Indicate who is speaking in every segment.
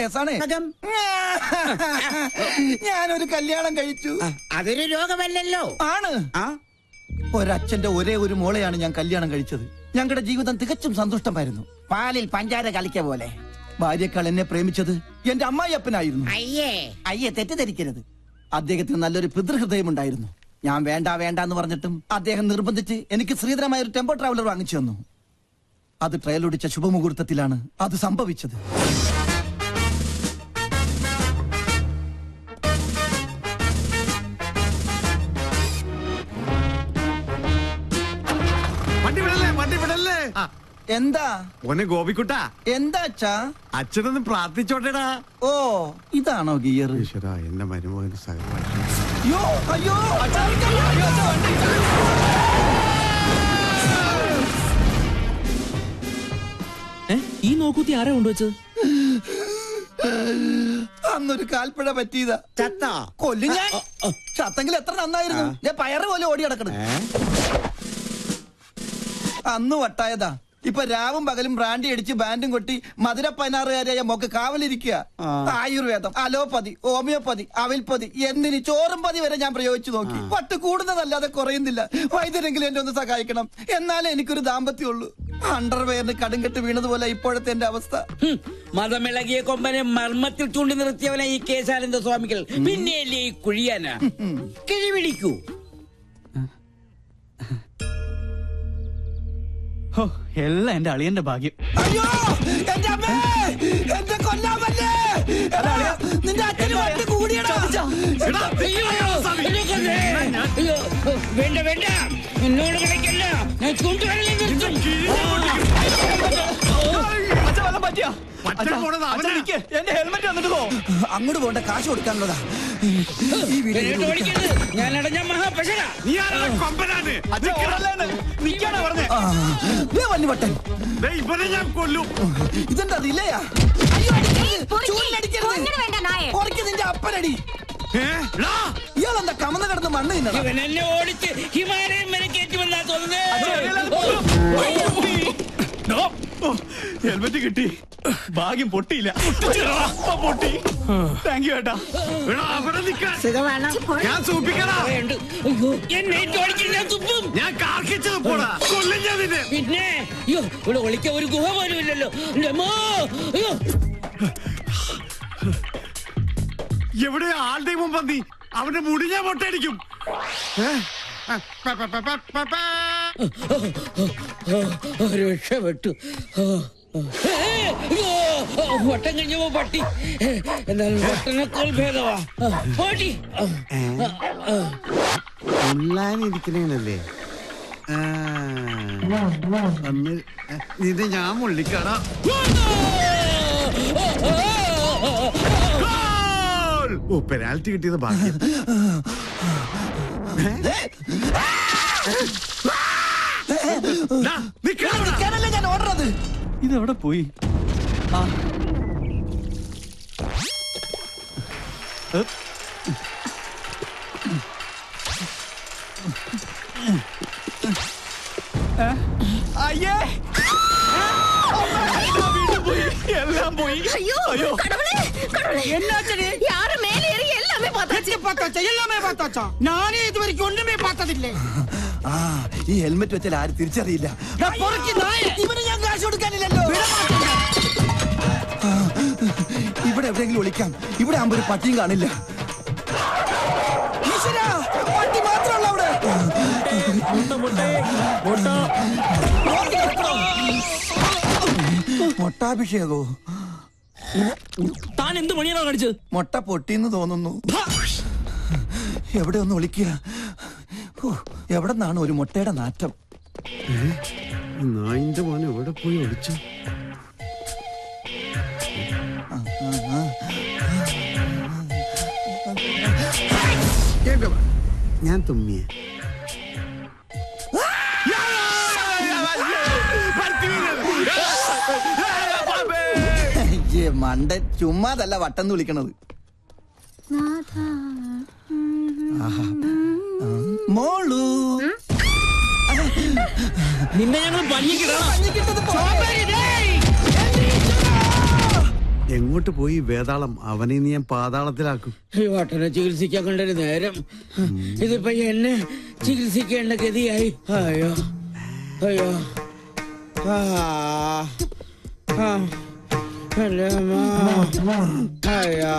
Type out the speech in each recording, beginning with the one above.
Speaker 1: കേസാണ്. ഞാനൊരു കല്യാണം കഴിച്ചു.
Speaker 2: അതൊരു രോഗമല്ലല്ലോ.
Speaker 1: ആണ്. ഒരച്ഛന്റെ ഒരേ ഒരു മോളെയാണ് ഞാൻ കല്യാണം കഴിച്ചത്. ഞങ്ങളുടെ ജീവിതം തികച്ചും സന്തുഷ്ടമായിരുന്നു. പാലിൽ പഞ്ചാര കളിക്ക പോലെ. ഭാര്യക്കാൾ എന്നെ പ്രേമിച്ചത് എന്റെ അമ്മായിയപ്പനായിരുന്നു. അയ്യേ തെറ്റിദ്ധരിക്കരുത്. അദ്ദേഹത്തിന് നല്ലൊരു പിതൃഹൃദയം ഉണ്ടായിരുന്നു. ഞാൻ വേണ്ട എന്ന് പറഞ്ഞിട്ടും അദ്ദേഹം നിർബന്ധിച്ച് എനിക്ക് ശ്രീധരമായ ഒരു ടെമ്പോ ട്രാവലർ വാങ്ങിച്ചു തന്നു. അത് ട്രയലൊടിച്ച ശുഭമുഹൂർത്തത്തിലാണ് അത് സംഭവിച്ചത്. എന്താ
Speaker 3: ഓനെ ഗോപിക്കുട്ട
Speaker 1: എന്താ അച്ഛാ?
Speaker 3: അച്ഛനൊന്ന് പ്രാർത്ഥിച്ചോട്ടേടാ.
Speaker 1: ഓ ഇതാണോ ഗിയർ?
Speaker 3: എന്റെ മരുമകന് സഹപാഠി.
Speaker 1: അയ്യോ
Speaker 4: ഈ നോക്കൂത്തി ആരാ കൊണ്ടുവച്ചത്?
Speaker 1: അന്നൊരു കാൽപ്പഴ പറ്റിയതാ.
Speaker 2: ചത്ത
Speaker 1: കൊല്ലു ഞാൻ. ചത്തെങ്കിൽ എത്ര നന്നായിരുന്നു. ഞാൻ പയറ് പോലെ ഓടി നടക്കണം. അന്ന് വട്ടായതാ. ഇപ്പൊ രാവും പകലും ബ്രാൻഡി അടിച്ച് ബാൻഡും കൊട്ടി മധുര 16-കാരിയായ മോക്ക് കാവലിരിക്കുക. ആയുർവേദം, അലോപ്പതി, ഹോമിയോപ്പതി, അവിൽപ്പതി എന്തിന് ചോറും പതി വരെ ഞാൻ പ്രയോഗിച്ചു നോക്കി. പട്ട് കൂടുന്നതല്ലാതെ കുറയുന്നില്ല. വൈദ്യരെങ്കിലും എന്നെ ഒന്ന് സഹായിക്കണം. എന്നാലേ എനിക്കൊരു ദാമ്പത്യമുള്ളൂ. അണ്ടർവെയറിന് കടുങ്കെട്ട് വീണതുപോലെ ഇപ്പോഴത്തെ എന്റെ അവസ്ഥ.
Speaker 5: മതമിളകിയ കൊമ്പനെ മർമ്മത്തിൽ ചൂണ്ടി നിർത്തിയവനെ ഈ കേശാനന്ദ സ്വാമികൾ പിന്നെയല്ലേ ഈ കുഴിയാനാ കിഴിപിടിക്കൂ.
Speaker 4: എല്ലാം എന്റെ അളിയന്റെ ഭാഗ്യം.
Speaker 1: അയ്യോ എന്റെ അമ്മേ, എന്റെ കൊല്ലാമല്ലേ. നിന്റെ അച്ഛന് വട്ടി കൂടിയടാ.
Speaker 5: വേണ്ട വേണ്ട, എന്നോട് കളിക്കല്ല. ഞാൻ ചൂണ്ടുകളിൽ നിർത്തും.
Speaker 4: എന്റെ ഹെൽമെറ്റ് വന്നിട്ട് പോ.
Speaker 1: അങ്ങോട്ട് പോണ്ട, കാശ് കൊടുക്കാനുള്ളതാ.
Speaker 5: ഞാൻ അടഞ്ഞ മഹാപശക.
Speaker 3: ഇവനെ ഞാൻ കൊല്ലും.
Speaker 1: ഇതെന്താ റിലയാ? നിന്റെ അപ്പനടി. ഇയാളെന്താ കമന്ന് കിടന്ന് മണ്ണ് തിന്നണം?
Speaker 5: ഇവൻ എന്നെ ഓടിച്ച് ഹിമാലയം വരെ കയറ്റുമെന്നാ തോന്നുന്നത്.
Speaker 4: ഹെൽമെറ്റ് കിട്ടി. ഭാഗ്യം പൊട്ടിയില്ല. പൊട്ടി. താങ്ക് യു ഏട്ടാ.
Speaker 3: ഞാൻ സൂപ്പിക്കടാ.
Speaker 5: എന്നെ ഓടിച്ചില്ല തുപ്പും.
Speaker 3: ഞാൻ കാർക്കിച്ചത് പോടാ. കൊല്ലും ഞാൻ നിന്നെ.
Speaker 5: പിന്നെ അയ്യോ ഇവിടെ ഒളിക്കാൻ ഒരു ഗുഹ പോലും ഇല്ലല്ലോ. അയ്യോ
Speaker 3: എവിടെ ആളുടെ മുമ്പന്തി അവന്റെ മുടി ഞാൻ പൊട്ടടിക്കും.
Speaker 5: രക്ഷപ്പെട്ടു. വട്ടം കഴിഞ്ഞപ്പോ പട്ടി. എന്നാലും വട്ടനേക്കാൾ ഭേദവാ പട്ടി.
Speaker 3: ഉള്ളാനിരിക്കണേനല്ലേ ഇത് ഞാൻ മുള്ളിക്കാടാ. ഓ പെനാൽറ്റി കിട്ടിയത് ഭാഗ്യം.
Speaker 1: ഞാൻ ഓർഡറത്.
Speaker 4: ഇതെവിടെ പോയി? അയ്യേ എല്ലാം പോയി.
Speaker 6: ஐயோ கடவுளே கடவுளே என்னாச்சு? யாரு மேலே ஏறி எல்லாமே பார்த்தாச்சா?
Speaker 2: நானே இதுவரைக்கும் ஒண்ணுமே பார்த்ததில்லை.
Speaker 1: ഈ ഹെൽമെറ്റ് വെച്ചാൽ ആരും തിരിച്ചറിയില്ല.
Speaker 2: ഇവന് ഞാൻ കാശ് കൊടുക്കാനില്ലല്ലോ.
Speaker 1: ഇവിടെ എവിടെയെങ്കിലും ഒളിക്കാം. ഇവിടെ ആകുമ്പോ ഒരു പട്ടിയും കാണില്ല. പട്ടി മാത്രമല്ല അവിടെ. മൊട്ടാഭിഷേകോ?
Speaker 4: താൻ എന്ത് പണിയാണോ കാണിച്ചത്?
Speaker 1: മൊട്ട പൊട്ടിന്ന് തോന്നുന്നു. എവിടെ ഒന്ന് ഒളിക്കുക. എവിടെ നിന്നാണ് ഒരു മുട്ടയുടെ നാറ്റം?
Speaker 3: നായിന്റെ മോനെ എവിടെ പോയി ഒളിച്ചു? ഞാൻ തുമ്മിയ
Speaker 1: മണ്ട ചുമ്മാതല്ല വട്ടന്ന് വിളിക്കണത്. മോളു
Speaker 5: നിന്നെ ഞങ്ങൾ
Speaker 3: എങ്ങോട്ട് പോയി വേതാളം? അവനെ നീ ഞാൻ പാതാളത്തിലാക്കും.
Speaker 5: ഈ വട്ടനെ ചികിത്സിക്കാൻ കണ്ടൊരു നേരം, ഇതിപ്പോ എന്നെ ചികിത്സിക്കേണ്ട ഗതിയായി. അയ്യോ അയ്യോ, അല്ലേ അയ്യോ.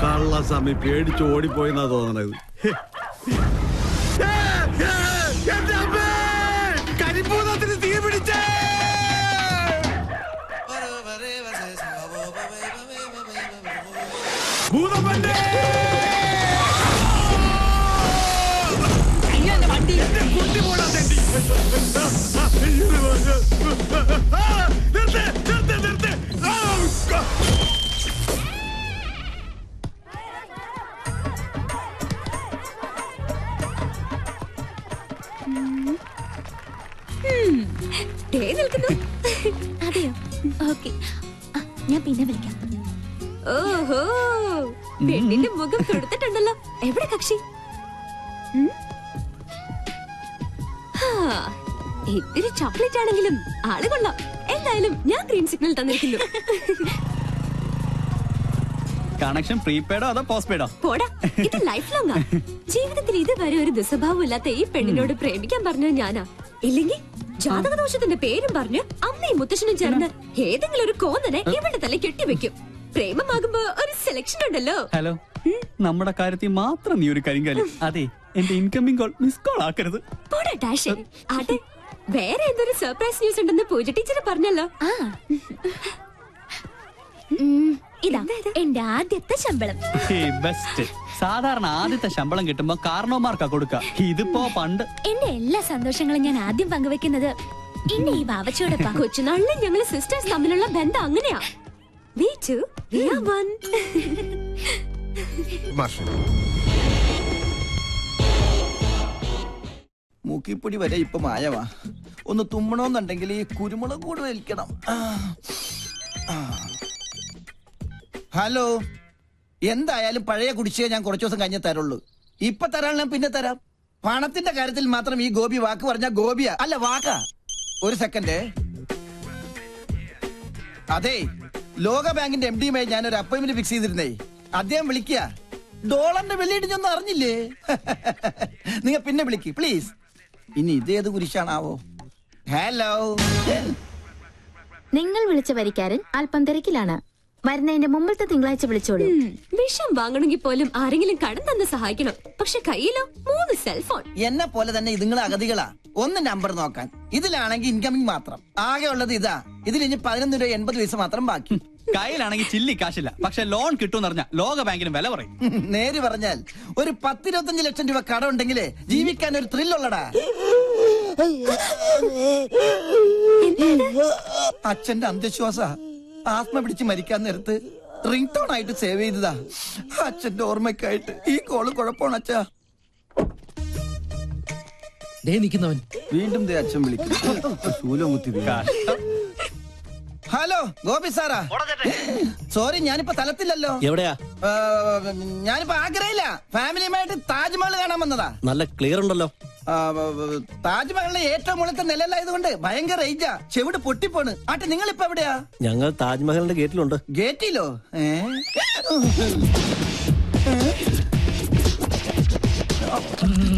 Speaker 3: കള്ളസ്വാമി പേടിച്ച് ഓടിപ്പോയെന്നാ തോന്നണത്. കരിപ്പൂതത്തിന് തീ പിടിച്ചേ. ഭൂതമല്ലേ കുട്ടി പോടാ തെണ്ടി. നിർത്ത്.
Speaker 6: അതെയോ? ഓക്കെ, ഞാൻ പിന്നെ വിളിക്കാം. ഓഹോ, പെണ്ണിന്റെ മുഖം കൊടുത്തിട്ടുണ്ടല്ലോ. എവിടെ കക്ഷി? ഇത്തിരി ചോക്ലേറ്റ് ആണെങ്കിലും ആള് കൊള്ളാം. എന്തായാലും ഞാൻ ഗ്രീൻ സിഗ്നൽ തന്നിരിക്കുന്നു.
Speaker 4: കണക്ഷൻ പ്രീപെയ്ഡോ അതോ പോസ്റ്റ്പെയ്ഡോ?
Speaker 6: പോടാ, ഇത് ലൈഫ് ലോങ്ങാ. ജീവിതത്തിൽ ഇതുവരെ ഒരു ദുസ്വഭാവം ഇല്ലാത്ത ഈ പെണ്ണിനോട് പ്രേമിക്കാൻ പറഞ്ഞത് ഞാനാ. ഇല്ലെങ്കിൽ ജാതകദോഷത്തിന്റെ പേരും പറഞ്ഞ് അമ്മയും മുത്തശ്ശനും ചേർന്ന് ഏതെങ്കിലും ഒരു കോന്നനെ ഇവളുടെ തല കെട്ടിവെക്കും. പ്രേമമാകുമ്പോ ഒരു സെലക്ഷൻ ഉണ്ടല്ലോ.
Speaker 4: ഹലോ, നമ്മുടെ കാര്യത്തിൽ മാത്രം നീ ഒരു കരിങ്കാലി. അതെ, എന്റെ ഇൻകമിംഗ് കോൾ മിസ് കോൾ ആക്കരുത്.
Speaker 6: പോടാ ഡാഷേ. ആട്ടെ, വേറെ എന്തൊരു സർപ്രൈസ് ന്യൂസ് ഉണ്ടെന്ന് പൂജ ടീച്ചർ പറഞ്ഞല്ലോ. ഇതാ എന്റെ ആദ്യത്തെ ശമ്പളം.
Speaker 4: ബെസ്റ്റ്. സാധാരണ ആദ്യത്തെ ശമ്പളം കിട്ടുമ്പോ കാരണവന്മാർക്കാ കൊടുക്ക. ഇതിപ്പോ പണ്ട്.
Speaker 6: എന്റെ എല്ലാ സന്തോഷങ്ങളും ഞാൻ ആദ്യം പങ്കുവെക്കുന്നത് എന്റെ ഈ ബാവച്ചോടൊപ്പം. കൊച്ചുനാളിലും ഞങ്ങള് സിസ്റ്റേഴ്സ് തമ്മിലുള്ള ബന്ധം അങ്ങനെയാ. We two, we are one.
Speaker 1: മൂക്കിപ്പൊടി വരെ ഇപ്പൊ മായവാ. ഒന്ന് തുമ്മണോന്നുണ്ടെങ്കിൽ ഈ കുരുമുളക് കൂടി വലിക്കണം. ഹലോ, എന്തായാലും പഴയ കുടിശ്ശിക ഞാൻ കുറച്ചു ദിവസം കഴിഞ്ഞേ തരുള്ളൂ. ഇപ്പൊ തരാൻ ഞാൻ പിന്നെ തരാം. പണത്തിന്റെ കാര്യത്തിൽ മാത്രം ഈ ഗോപി വാക്ക് പറഞ്ഞ ഗോപിയാ അല്ല വാക്കാ. ഒരു സെക്കൻഡ്. അതെ, ലോക ബാങ്കിന്റെ MD-യുമായി ഞാനൊരു അപ്പോയിന്റ്മെന്റ് ഫിക്സ് ചെയ്തിരുന്നേ. അദ്ദേഹം വിളിക്കുക. ഡോളറിന്റെ വെള്ളിയിടിഞ്ഞൊന്നും അറിഞ്ഞില്ലേ? നിങ്ങൾ പിന്നെ വിളിക്ക് പ്ലീസ്. ഇനി ഇതേത് കുരിശാണാവോ? ഹലോ,
Speaker 7: നിങ്ങൾ വിളിച്ച വരിക്കാരൻ അല്പം തിരക്കിലാണ്. വരുന്നതിന്റെ മുമ്പത്തെ തിങ്കളാഴ്ച വിളിച്ചോളൂ.
Speaker 6: വിഷം വാങ്ങണമെങ്കിൽ പോലും ആരെങ്കിലും കടം തന്ന് സഹായിക്കണം. പക്ഷെ കയ്യിലോ 3 സെൽഫോൺ.
Speaker 1: എന്നെ പോലെ തന്നെ ഇതുങ്ങളെ അഗതികളാ. ഒന്ന് നമ്പർ നോക്കാൻ. ഇതിലാണെങ്കിൽ ഇൻകമിങ് മാത്രം. ആകെ ഉള്ളത് ഇതാ. ഇതിൽ ഇനി 11 രൂപ 80 പൈസ മാത്രം ബാക്കി.
Speaker 4: കയ്യിലാണെങ്കിൽ ചില്ലി കാശില്ല, പക്ഷെ ലോൺ കിട്ടുമെന്ന് പറഞ്ഞാൽ ലോക ബാങ്കിന് വില പറയും.
Speaker 1: നേര് പറഞ്ഞാൽ ഒരു 10-25 ലക്ഷം രൂപ കടം ഉണ്ടെങ്കിലേ ജീവിക്കാൻ ഒരു ത്രില്ലുള്ളടാ. അച്ഛന്റെ അന്ധവിശ്വാസ. ആത്മ പിടിച്ച് മരിക്കാൻ നേരത്ത് റിംഗ് ടോൺ ആയിട്ട് സേവ് ചെയ്തതാ. അച്ഛന്റെ ഓർമ്മയ്ക്കായിട്ട്. ഈ കോള് കുഴപ്പമാണ് അച്ഛാ.
Speaker 2: നിൽക്കുന്നവൻ
Speaker 1: വീണ്ടും അച്ഛൻ വിളിക്കുന്നു. ശൂലം കുത്തി. Hello, Gopi Sarah. സോറി, ഞാനിപ്പോ തലത്തില്ലല്ലോ.
Speaker 8: എവിടെയാ?
Speaker 1: ഞാനിപ്പോ ആഗ്രയില്ല. ഫാമിലിയുമായിട്ട് താജ്മഹൽ കാണാൻ വന്നതാ.
Speaker 8: നല്ല ക്ലിയർ ഉണ്ടല്ലോ.
Speaker 1: താജ്മഹലിന്റെ ഏറ്റവും മുകളിലത്തെ നിലയിലായതുകൊണ്ട് ഭയങ്കര റേഞ്ചാ. ചെവിട് പൊട്ടിപ്പോണ്. ആട്ടെ, നിങ്ങൾ ഇപ്പൊ എവിടെയാ?
Speaker 8: ഞങ്ങൾ താജ്മഹലിന്റെ ഗേറ്റിലുണ്ട്.
Speaker 1: ഗേറ്റിലോ?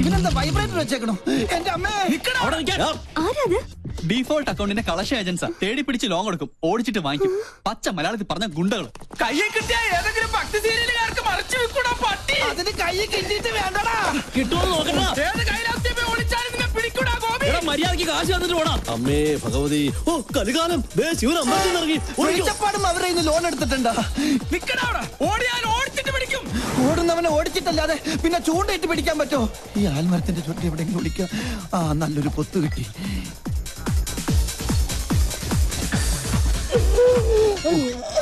Speaker 1: ഇവനെന്താ വൈബ്രേറ്റർ വെച്ചേക്കണോ? എന്റെ അമ്മേ,
Speaker 6: ആരാത്?
Speaker 4: ഡീഫോൾട്ട് അക്കൗണ്ടിന്റെ കളക്ഷൻ ഏജൻസാ. തേടി പിടിച്ച് ലോൺ കൊടുക്കും, ഓടിച്ചിട്ട് വാങ്ങിക്കും. പച്ച മലയാളത്തിൽ പറഞ്ഞ ഗുണ്ടകൾ.
Speaker 5: കയ്യെ കിട്ടിയ ഏതെങ്കിലും ഭക്തി സീരിയലുകാർക്ക് മറച്ചു വെക്കൂടാ പട്ടി.
Speaker 1: അതിന് കൈ കിട്ടിയിട്ട് വേണ്ടടാ.
Speaker 8: കിട്ടുമോ നോക്കണ.
Speaker 5: ഏത് കൈലാസ്യമേ ഒളിച്ചാലും നിന്നെ പിടിക്കൂടാ ഗോപി.
Speaker 8: മര്യാദക്ക് കാശ് തന്നിട്ട് പോടാ. അമ്മേ ഭഗവതി, ഓ കലികാലം. ശിവൻ അമ്പലത്തിൽ ഇറങ്ങി.
Speaker 1: ഒഴിച്ചപ്പാടും അവരെ ഇന്ന് ലോൺ എടുത്തിട്ടുണ്ടോ?
Speaker 5: നിക്കടാ, ഓടിയാൽ ഓടിച്ചിട്ട് പിടിക്കും.
Speaker 1: ഓടുന്നവനെ ഓടിച്ചിട്ടല്ലാതെ പിന്നെ ചൂണ്ടയിട്ട് പിടിക്കാൻ പറ്റോ? ഈ ആൽമരത്തിന്റെ ചുറ്റി എവിടെയെങ്കിലും വിളിക്കാം. നല്ലൊരു പൊത്ത് കിട്ടി.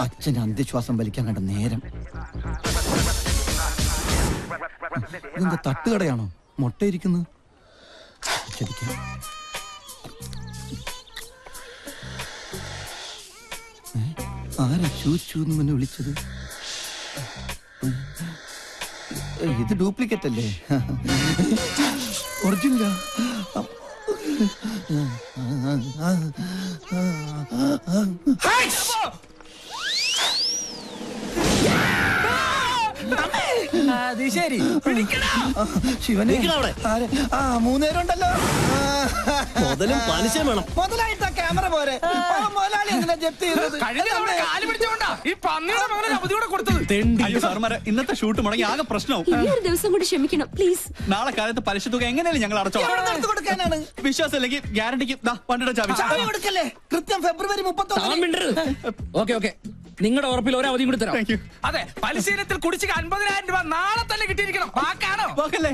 Speaker 1: അച്ഛന് അന്ധവിശ്വാസം വലിക്കാൻ കണ്ട നേരം. ഇതെന്താ തട്ടുകടയാണോ? മുട്ടയിരിക്കുന്നത്. ആരാ ചൂച്ചൂന്ന് മുന്നെ വിളിച്ചത്? ഇത് ഡ്യൂപ്ലിക്കേറ്റ് അല്ലേ? ഒറിജിനലാ?
Speaker 2: അത് ശരി.
Speaker 1: ശിവനെ
Speaker 8: അവിടെ.
Speaker 1: മൂന്നേരം ഉണ്ടല്ലോ.
Speaker 8: മുതലും പലിശയും വേണം.
Speaker 1: മുതലായിട്ട് ക്യാമറ പോരെ. മുതലാളി എന്തിനാ ജപ്തി ചെയ്തത്?
Speaker 4: അയ്യോ സാർമാരെ, ഇന്നത്തെ ഷൂട്ട് മുടങ്ങി ആകെ പ്രശ്നവും.
Speaker 6: ഇനി ഒരു ദിവസം കൂടി ക്ഷമിക്കണം പ്ലീസ്.
Speaker 4: നാളെ കാലത്ത് പലിശ തുക എങ്ങനെയാലും ഞങ്ങൾ അടച്ചോളാം.
Speaker 1: എവിടെ നിന്ന് കൊടുക്കാനാണ്?
Speaker 4: വിശ്വാസം ഇല്ലെങ്കിൽ ഗ്യാരണ്ടിക്ക് വണ്ടിയുടെ ചാവി.
Speaker 1: ചാവി കൊടുക്കല്ലേ? കൃത്യം ഫെബ്രുവരി 31.
Speaker 5: ഓക്കെ നിങ്ങളുടെ ഉറപ്പിൽ ഒരു അവധിയും കൂടി തരാം.
Speaker 4: Thank you.
Speaker 2: അതെ, പരിശീലനത്തിൽ കുടിശ്ശിക 50,000 രൂപ നാളെ തന്നെ കിട്ടിയിരിക്കണം. വാക്കാണോ?
Speaker 4: വാക്കല്ലേ?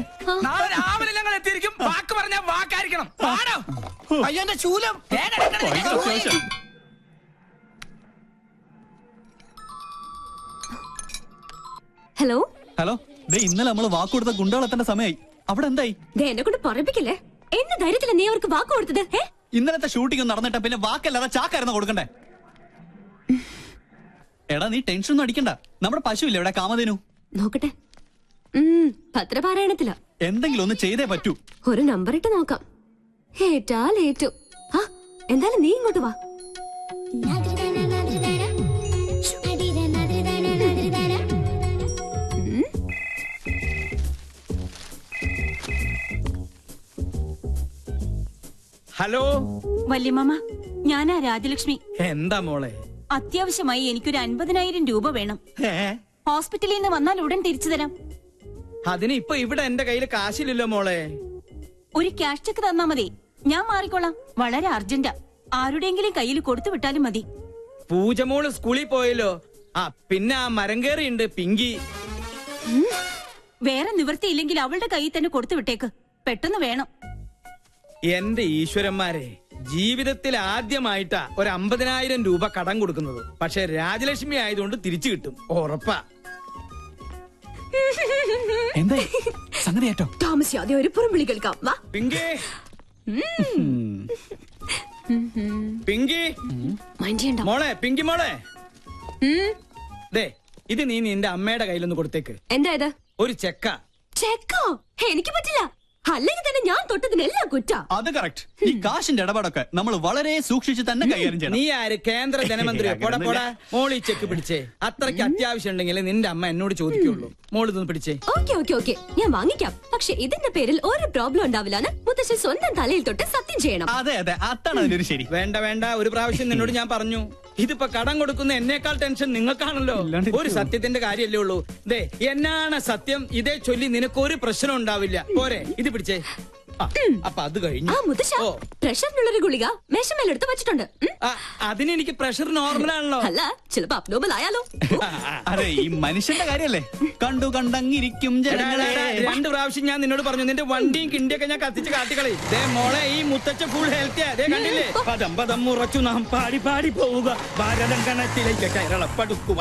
Speaker 2: നാളെ രാവിലെ ഞങ്ങൾ എത്തിയിരിക്കും. വാക്ക് പറഞ്ഞാൽ വാക്കായിരിക്കണം. ആണോ?
Speaker 1: അയ്യോ എന്റെ ശൂലം.
Speaker 4: ഭയങ്കര അത്യാവശ്യം.
Speaker 6: ഹലോ
Speaker 4: ഹലോ, ഇന്നലെ നമ്മള് വാക്ക് കൊടുത്ത ഗുണ്ടകളെത്തേണ്ട സമയമായി. അവിടെ എന്തായി?
Speaker 6: എന്നെ കൊണ്ട് പറപ്പിക്കില്ലേ? എന്ന ധൈര്യത്തില നീ അവർക്ക് വാക്ക് കൊടുത്തത്?
Speaker 4: ഇന്നലത്തെ ഷൂട്ടിംഗ് നടന്നിട്ട് പിന്നെ വാക്കല്ലാതെ ചാക്കായിരുന്നു കൊടുക്കണ്ടേ? എടാ നീ ടെൻഷൻ ഒന്നും അടിക്കണ്ട. നമ്മുടെ പശു ഇല്ലേ ഇവിടെ, കാമധേനു?
Speaker 6: നോക്കട്ടെ. പത്രപാരായണത്തില.
Speaker 4: എന്തെങ്കിലും ഒന്ന് ചെയ്തേ പറ്റൂ.
Speaker 6: ഒരു നമ്പർ ഇട്ട് നോക്കാം. ഏറ്റാൽ ഏറ്റു. എന്തായാലും നീ ഇങ്ങോട്ട് വാ.
Speaker 2: ഹലോ
Speaker 9: വല്യമ്മ, ഞാനാ രാജലക്ഷ്മി.
Speaker 2: എന്താ മോളെ?
Speaker 9: അത്യാവശ്യമായി എനിക്കൊരു 50,000 രൂപ വേണം. ഹോസ്പിറ്റലിൽ നിന്ന് വന്നാൽ ഉടൻ തിരിച്ചു തരാം.
Speaker 2: അതിന് ഇപ്പൊ ഇവിടെ എന്റെ കയ്യിൽ കാശില്ലല്ലോ മോളെ.
Speaker 9: ഒരു ക്യാഷ് ചെക്ക് തന്നാ മതി, ഞാൻ മാറിക്കോളാം. വളരെ അർജന്റാ. ആരുടെയെങ്കിലും കയ്യിൽ കൊടുത്തു വിട്ടാലും മതി.
Speaker 2: പൂജമോള് സ്കൂളിൽ പോയല്ലോ. പിന്നെ ആ മരം കയറിയുണ്ട് പിങ്കി.
Speaker 9: വേറെ നിവൃത്തിയില്ലെങ്കിൽ അവളുടെ കയ്യിൽ തന്നെ കൊടുത്തു വിട്ടേക്ക്. പെട്ടെന്ന് വേണം.
Speaker 2: എന്റെ ഈശ്വരന്മാരെ, ജീവിതത്തിൽ ആദ്യമായിട്ടാ ഒരു 50,000 രൂപ കടം കൊടുക്കുന്നത്. പക്ഷെ രാജലക്ഷ്മി ആയതുകൊണ്ട് തിരിച്ചു കിട്ടും, ഉറപ്പാ.
Speaker 4: എന്തായി സംഗതി ഏറ്റോ?
Speaker 6: താമസിയാതെ ഒരു പുറംവിളി കേൾക്കാം. വാ
Speaker 2: പിങ്കി, പിങ്കി
Speaker 6: മൈൻഡ് ചെയ്യണ്ട.
Speaker 2: മോളെ, പിങ്കി മോളെ, ദേ ഇത് നീ നിന്റെ അമ്മയുടെ കയ്യിലൊന്ന് കൊടുത്തേക്ക്.
Speaker 6: എന്താ ഇത്?
Speaker 2: ഒരു ചെക്ക.
Speaker 6: ചെക്കോ? എനിക്ക് പറ്റില്ല. അല്ലെങ്കിൽ തന്നെ ഞാൻ തൊട്ടതിനെല്ലാം കുറ്റ.
Speaker 4: അത് കറക്റ്റ്. ഈ കാശിന്റെ ഇടപാടൊക്കെ നമ്മൾ വളരെ സൂക്ഷിച്ച് തന്നെ കൈകാര്യം ചെയ്യണം.
Speaker 2: നീ ആര്? കേന്ദ്ര ധനമന്ത്രിയോ? പോടാ പോടാ. മോളി ചെക്ക് പിടിച്ചേ. അത്രയ്ക്ക് അത്യാവശ്യം ഉണ്ടെങ്കിൽ നിന്റെ അമ്മ എന്നോട് ചോദിക്കുള്ളൂ. മോള് ഇതൊന്ന് പിടിച്ചേ.
Speaker 6: ഓക്കെ ഞാൻ വാങ്ങിക്കാം. പക്ഷെ ഇതിന്റെ പേരിൽ ഒരു പ്രോബ്ലം ഉണ്ടാവില്ലാന്ന് മുത്തശ്ശി സ്വന്തം തലയിൽ തൊട്ട് സത്യം ചെയ്യണം.
Speaker 4: അതെ അതാണ് അതിനൊരു ശരി.
Speaker 2: വേണ്ട, ഒരു പ്രാവശ്യം നിന്നോട് ഞാൻ പറഞ്ഞു. ഇതിപ്പോ കടം കൊടുക്കുന്ന എന്നേക്കാൾ ടെൻഷൻ നിങ്ങൾക്കാണല്ലോ. ഒരു സത്യത്തിന്റെ കാര്യല്ലേ ഉള്ളൂ. ദേ എന്നാണ് സത്യം, ഇതേ ചൊല്ലി നിനക്കൊരു പ്രശ്നം ഉണ്ടാവില്ല. പോരെ, ഇത് പിടിച്ചേ. അപ്പൊ അത് കഴിഞ്ഞു.
Speaker 6: മുത്തശ്ശ, പ്രഷറിനുള്ളൊരു ഗുളിക മേശമേലെടുത്ത് വെച്ചിട്ടുണ്ട്.
Speaker 2: അതിന് എനിക്ക് പ്രഷർ നോർമലാണല്ലോ.
Speaker 6: അല്ല, ചിലപ്പോ അബ്നോർമൽ ആയാലോ.
Speaker 4: അതെ, ഈ മനുഷ്യന്റെ കാര്യല്ലേ. കണ്ടങ്ങിരിക്കും ജനങ്ങളെ.
Speaker 2: 2 പ്രാവശ്യം ഞാൻ നിന്നോട് പറഞ്ഞു, നിന്റെ വണ്ടിയും കിണ്ടിയൊക്കെ ഞാൻ കത്തിച്ച് കാട്ടിക്കളി. ദേ മോളെ, ഈ മുത്തച്ഛ ഫുൾ ഹെൽത്തിയാ. ദേ കണ്ടില്ലേ? പദം ഉറച്ചു നാം പാടി പോവുക, ഭാരതം കണത്തിലേക്ക് കേരളപ്പെടുക്കുക.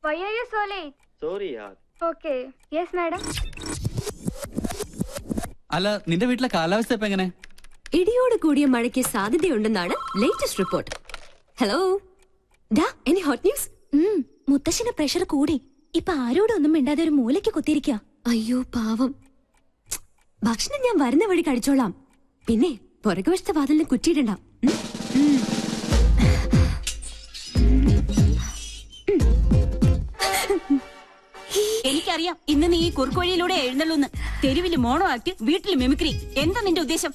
Speaker 10: Why are you so late?
Speaker 8: Sorry yaar.
Speaker 10: Okay. Yes, madam.
Speaker 4: അല്ല, നിന്റെ വീട്ടിലെ കാലാവസ്ഥ ഇപ്പൊ എങ്ങനെ?
Speaker 6: ഇടിയോട് കൂടിയ മഴയ്ക്ക് സാധ്യതയുണ്ടെന്നാണ് ലേറ്റസ്റ്റ് റിപ്പോർട്ട്. ഹലോ ഡാ, എനി ഹോട്ട് ന്യൂസ്?
Speaker 10: മുത്തശ്ശന് പ്രഷർ കൂടി. ഇപ്പൊ ആരോടൊന്നും മിണ്ടാതെ ഒരു മൂലയ്ക്ക് കുത്തിയിരിക്കുക.
Speaker 6: അയ്യോ പാവം. ഭക്ഷണം ഞാൻ വരുന്ന വഴി കഴിച്ചോളാം. പിന്നെ പുറകുവശത്തെ വാതിലിന് കുറ്റിയിടണ്ട.
Speaker 9: എനിക്കറിയാം ഇന്ന് നീ ഈ കുറുക്കുവഴിയിലൂടെ എഴുന്നള്ളൂന്ന്. തെരുവിൽ മോണോ ആക്ട്, വീട്ടിൽ മിമിക്രി. എന്താ നിന്റെ ഉദ്ദേശം?